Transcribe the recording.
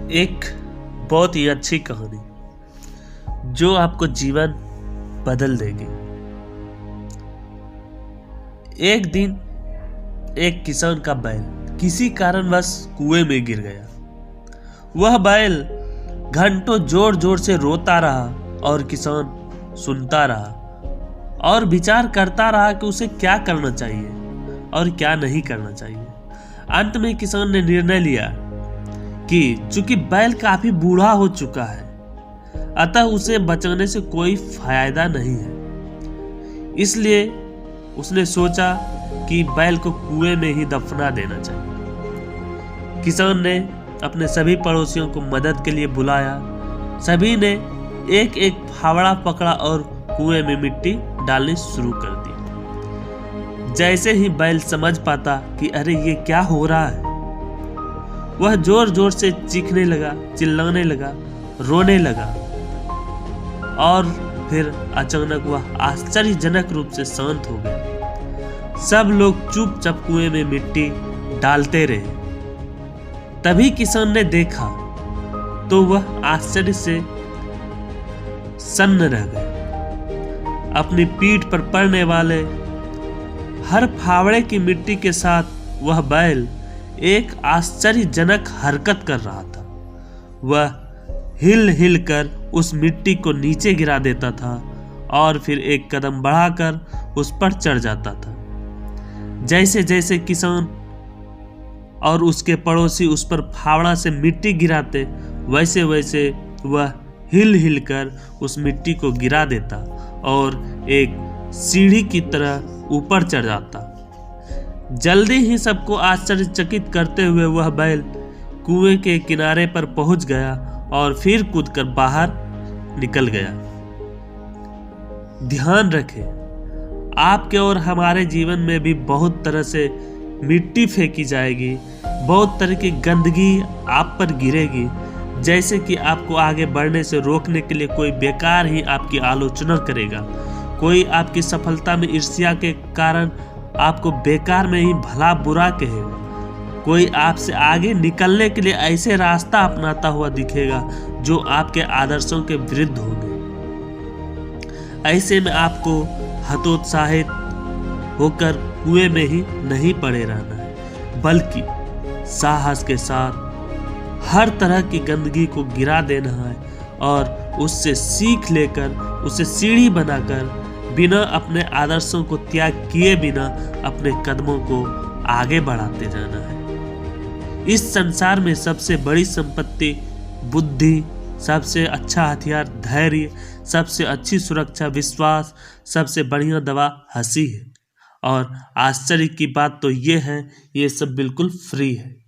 एक बहुत ही अच्छी कहानी जो आपको जीवन बदल देगी। एक दिन एक किसान का बैल किसी कारणवश कुएं में गिर गया। वह बैल घंटों जोर जोर से रोता रहा और किसान सुनता रहा और विचार करता रहा कि उसे क्या करना चाहिए और क्या नहीं करना चाहिए। अंत में किसान ने निर्णय लिया कि चूंकि बैल काफी बूढ़ा हो चुका है, अतः उसे बचाने से कोई फायदा नहीं है। इसलिए उसने सोचा कि बैल को कुएं में ही दफना देना चाहिए। किसान ने अपने सभी पड़ोसियों को मदद के लिए बुलाया। सभी ने एक एक फावड़ा पकड़ा और कुएं में मिट्टी डालनी शुरू कर दी। जैसे ही बैल समझ पाता कि अरे ये क्या हो रहा है, वह जोर जोर से चीखने लगा, चिल्लाने लगा, रोने लगा और फिर अचानक वह आश्चर्यजनक रूप से शांत हो गया। सब लोग चुपचाप कुएं में मिट्टी डालते रहे। तभी किसान ने देखा तो वह आश्चर्य से सन्न रह गया। अपनी पीठ पर पड़ने वाले हर फावड़े की मिट्टी के साथ वह बैल एक आश्चर्यजनक हरकत कर रहा था। वह हिल हिल कर उस मिट्टी को नीचे गिरा देता था और फिर एक कदम बढ़ाकर उस पर चढ़ जाता था। जैसे जैसे किसान और उसके पड़ोसी उस पर फावड़ा से मिट्टी गिराते, वैसे वैसे वह हिल हिल कर उस मिट्टी को गिरा देता और एक सीढ़ी की तरह ऊपर चढ़ जाता। जल्दी ही सबको आश्चर्यचकित करते हुए वह बैल कुएं के किनारे पर पहुंच गया और फिर कूदकर बाहर निकल गया। ध्यान रखें, आपके और हमारे जीवन में भी बहुत तरह से मिट्टी फेंकी जाएगी, बहुत तरह की गंदगी आप पर गिरेगी। जैसे कि आपको आगे बढ़ने से रोकने के लिए कोई बेकार ही आपकी आलोचना करेगा, कोई आपकी सफलता में ईर्ष्या के कारण आपको बेकार में ही भला बुरा कहेगा, कोई आपसे आगे निकलने के लिए ऐसे रास्ता अपनाता हुआ दिखेगा जो आपके आदर्शों के विरुद्ध होंगे। ऐसे में आपको हतोत्साहित होकर कुएं में ही नहीं पड़े रहना है, बल्कि साहस के साथ हर तरह की गंदगी को गिरा देना है और उससे सीख लेकर उसे सीढ़ी बनाकर बिना अपने आदर्शों को त्याग किए बिना अपने कदमों को आगे बढ़ाते जाना है। इस संसार में सबसे बड़ी संपत्ति बुद्धि, सबसे अच्छा हथियार धैर्य, सबसे अच्छी सुरक्षा विश्वास, सबसे बढ़िया दवा हंसी है। और आश्चर्य की बात तो ये है, ये सब बिल्कुल फ्री है।